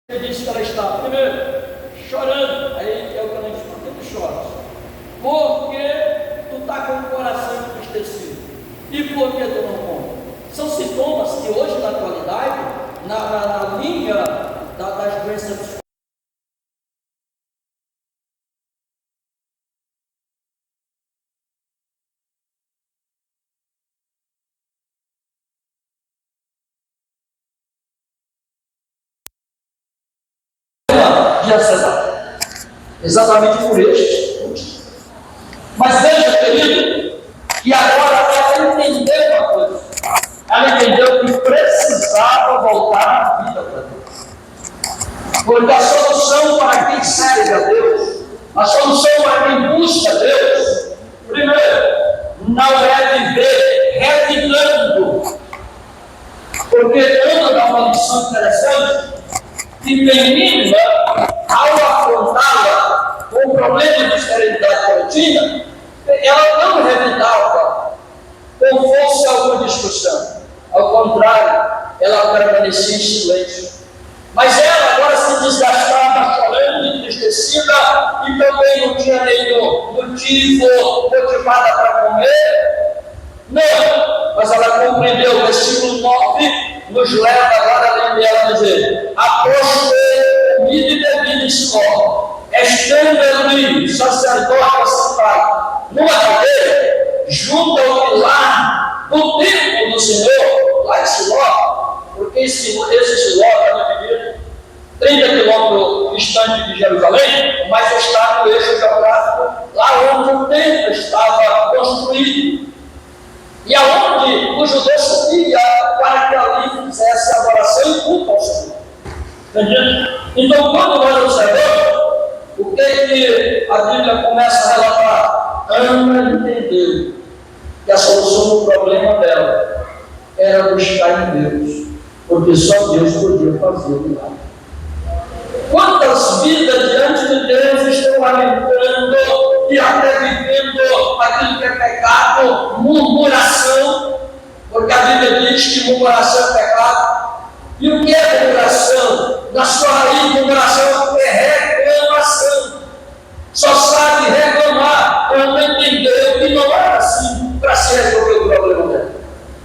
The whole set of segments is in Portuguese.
Ele disse que ela estava, primeiro, chorando. Aí é o que ela disse: por que tu choras? Porque tu está com o coração entristecido. E por que tu não come? São sintomas que hoje, na atualidade, na linha das doenças psicológicas, de ansiedade. Exatamente por estes motivos. Mas veja, querido, que agora ela entendeu uma coisa. Ela entendeu que precisava voltar à vida para Deus. Porque a solução para quem serve a Deus, a solução para quem busca Deus, primeiro, não é viver revidando. Porque Ana dá uma lição interessante, que menina, ao afrontá-la com o problema de esterilidade que ela tinha, ela não revidava com força alguma discussão. Ao contrário, ela permanecia em silêncio. Mas ela agora se desgastava, chorando, entristecida, e também não tinha nenhum motivo motivada para comer. Não, mas ela compreendeu. O versículo 9 nos leva agora a lembrar a dizer: após ter comido e bebido em Siló, estando ali sacerdote assentado numa cadeira, junto ao pilar do templo do Senhor, lá em Siló, porque esse Siló está dividido 30 quilômetros distante de Jerusalém, mas está no eixo geográfico, lá onde o templo estava construído. E aonde o judeu subia para que ali fizesse adoração e culto ao Senhor. Entendido? Então, quando nós observamos, o que a Bíblia começa a relatar? Ana entendeu que a solução do problema dela era buscar em Deus, porque só Deus podia fazer o milagre. Quantas vidas diante de Deus estão lamentando e até vivendo aquilo que é pecado, murmuração, porque a Bíblia diz que murmuração é pecado. E o que é murmuração? Na sua raiz, murmuração é reclamação. Só sabe reclamar quando entendeu que não era assim para se resolver o problema dela.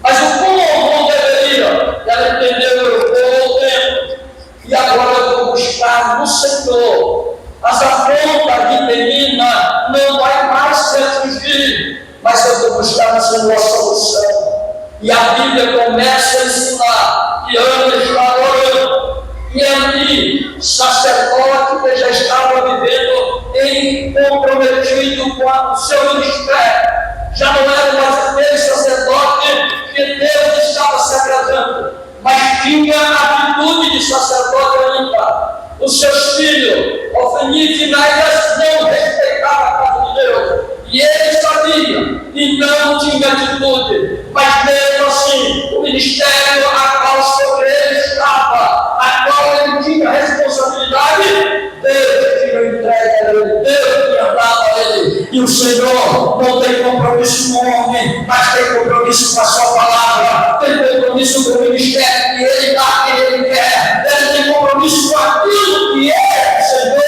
Mas o como deveria? Ela entendeu: eu vou ao tempo e agora eu vou buscar no Senhor. As afrontas de menina não vai mais se atingir, mas eu vou buscar no Senhor a solução. E a Bíblia começa a ensinar que Ana estava orando, e ali o sacerdote que já estava vivendo em comprometido com o seu ministério, já não era mais aquele sacerdote que Deus estava se agradando, mas tinha a atitude de sacerdote ainda. Os seus filhos, Ofni e Finéias, não respeitavam a casa de Deus. E ele sabia e não tinha atitude. Mas mesmo assim, o ministério a qual sobre ele estava, a qual ele tinha responsabilidade, Deus tinha entregue a ele, Deus tinha dado a ele. E o Senhor não tem compromisso com o homem, mas tem compromisso com a sua palavra, tem compromisso com o ministério que ele dá, que ele quer. Ele tem compromisso com aquilo que é, Senhor,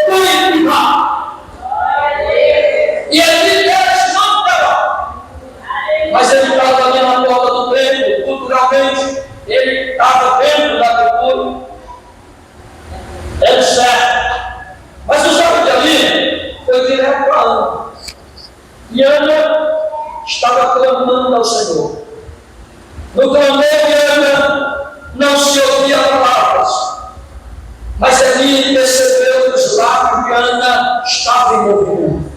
tem que dar. E ele disse: não estava. Mas ele estava ali na porta do templo, culturalmente, ele estava dentro da cultura. É certo. Mas o jovem de ali foi direto para Ana. E Ana estava clamando ao Senhor. No clamor de Ana não se ouvia palavras, mas ali percebeu dos lábios que Ana estava em movimento.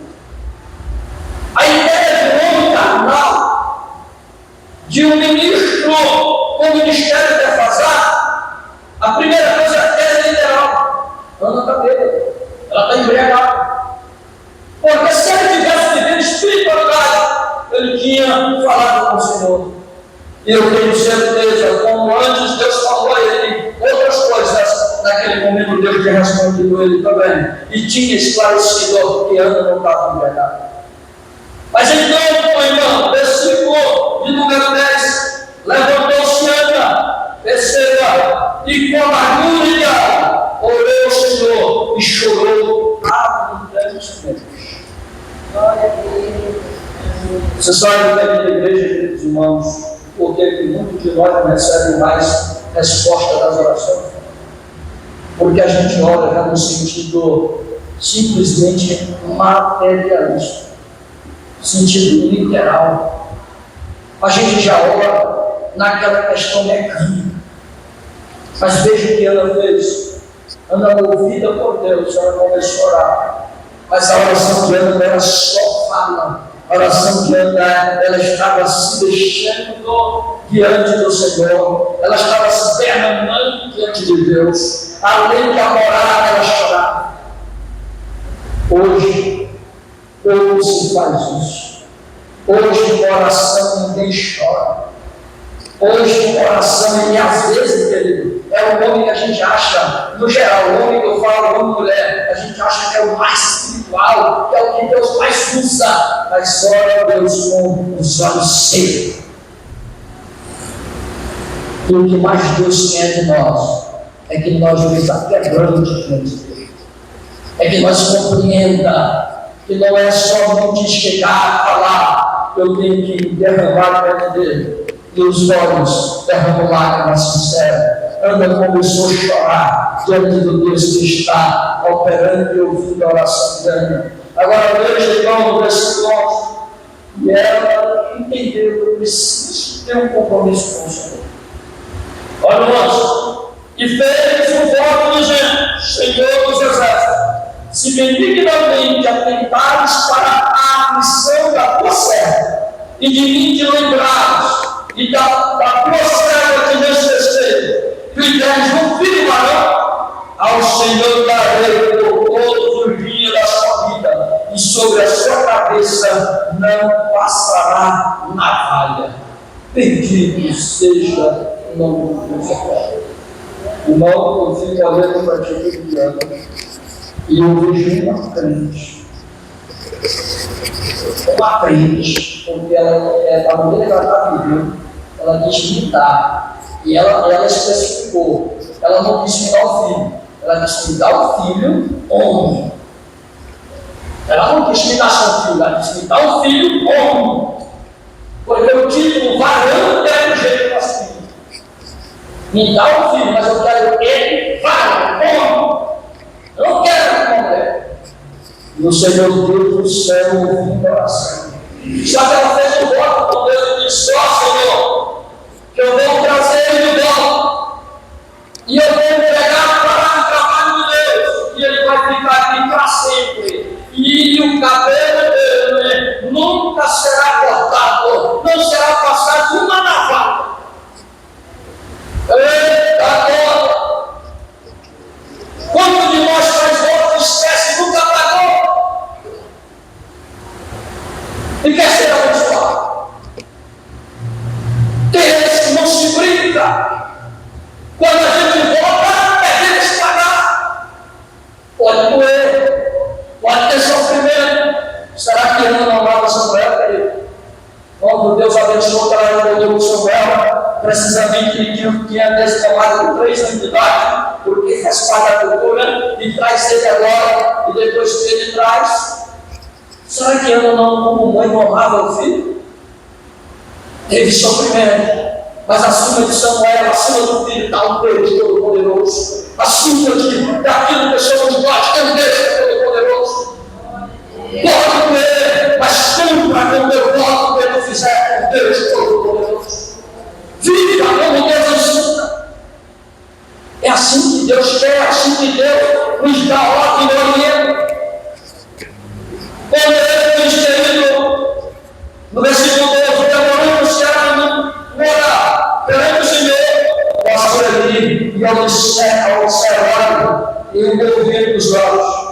A ideia de um homem carnal, de um ministro com o ministério defasado, a primeira coisa é literal. Ana está bêbada, ela está embriagada. Porque se ele tivesse vivendo espiritualidade, ele tinha falado com o Senhor. E eu tenho certeza, como antes Deus falou a ele outras coisas, naquele momento Deus tinha respondido a ele também. E tinha esclarecido que Ana não estava embriagada. Mas então, meu irmão, versículo de número 10, levantou-se Ana, perceba, e com a agulha menos menos. Você sabe que aqui na igreja, queridos irmãos, porque muitos de nós não recebem mais resposta das orações? Porque a gente ora já no sentido simplesmente materialista, sentido literal. A gente já ora naquela questão mecânica. Mas veja o que Ana fez. Ana, movida por Deus, ela começou a orar. Mas a oração de Ana não era só fala. A oração de Ana, ela estava se deixando diante do Senhor. Ela estava se derramando diante de Deus. Além de orar, ela chorava. Hoje, pouco se faz isso. Hoje, em oração, ninguém chora. Hoje, em oração, e às vezes, querido, é o homem que a gente acha, no geral, o homem que eu falo, homem e mulher, a gente acha que é o mais espiritual, que é o que Deus mais usa, mas ora Deus com os olhos secos. E o que mais Deus quer de nós é que nós nos quebrando de Deus. É que nós compreenda que não é somente chegar a falar, eu tenho que derramar perto dele. E os olhos derramam lágrimas sinceras. Ana começou a chorar diante do Deus que está operando e ouvindo a oração de Ana. Agora veja então no versículo 11. E ela entendeu que eu preciso ter um compromisso com o Senhor. Olha o 11. E fez um voto dizendo: Senhor dos exércitos, se benignamente atentares para a missão da tua serva, e de mim te lembrares, e da tua serva que necessitei, lhe deres um filho varão, ao Senhor darei por todos os dias da sua vida, e sobre a sua cabeça não passará navalha. Bendito seja o nome do Senhor. Irmão, eu fico olhando para ti todo dia, e eu vejo uma crente, porque ela, a maneira que ela está vivendo, ela quis me dar, e ela especificou, ela não quis me dar o filho, ela quis me dar o filho homem. Ela não quis me dar só um filho, ela quis me dar um filho homem, porque o título varão é do jeito que nós filhos. Me dá um filho, mas eu quero ele varão, homem. Eu não quero uma mulher. E o Senhor Deus do céu ouviu a oração. Sabe, ela fez um voto com Deus e disse: ó Senhor, que eu vou trazer ele de volta, e eu vou entregar para o trabalho de Deus, e ele vai ficar aqui para sempre, e o cabelo dele nunca será cortado, não será passado uma navalha. Eita agora! Quanto de nós faz voto, esquece, nunca pagou, e quer ser abençoado? Tem eles que não se brinca. Quando a gente vota, é deles pagar. Pode doer, pode ter sofrimento. Será que Ana não amava Samuel, querido? Quando Deus abençoou para ela, voltou com Samuel, precisamente ele tinha descamado com 3 anos de idade, porque faz parte da cultura, e traz ele agora, e depois que ele traz. Será que Ana não, como mãe, não amava o filho? Teve sofrimento, mas acima de Samuel, acima do filho, está um Deus Todo-Poderoso. Acima daquilo que somos nós, tem um Deus Todo-Poderoso. Pode doer, mas cumpra com o meu voto que eu fizer com Deus Todo-Poderoso. Viva como Deus ensina. É assim que Deus quer, é assim que Deus nos dá ordem e orienta. Quando ele diz, querido, no versículo 12, demoramos que ela não orar perante o Senhor, posso ali e ao observar e envolver os olhos.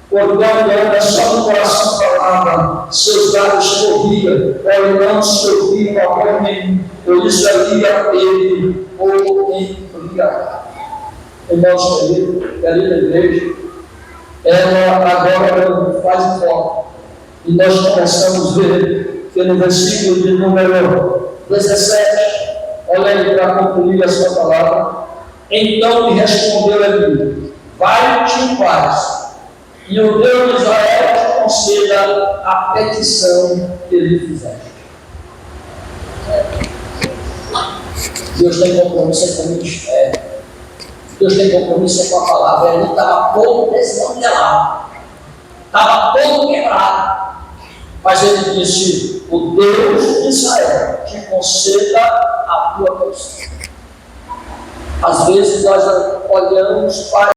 Quando anda só no coração falava, seus lábios corriam, ela não se ouvia qualquer nenhum, por isso ali a ele ou embriagar. Irmãos queridos, querida igreja, ela agora faz um foco. E nós começamos a ver que no versículo de número 17, olha aí para concluir a sua palavra. Então me respondeu ele: vai-te em paz, e o Deus de Israel te conceda a petição que ele fizer. Deus tem compromisso com o ministério. Deus tem compromisso com a palavra. Ele estava todo desmantelado, estava todo quebrado. Mas ele disse: o Deus de Israel te conceda a tua petição. Às vezes nós olhamos para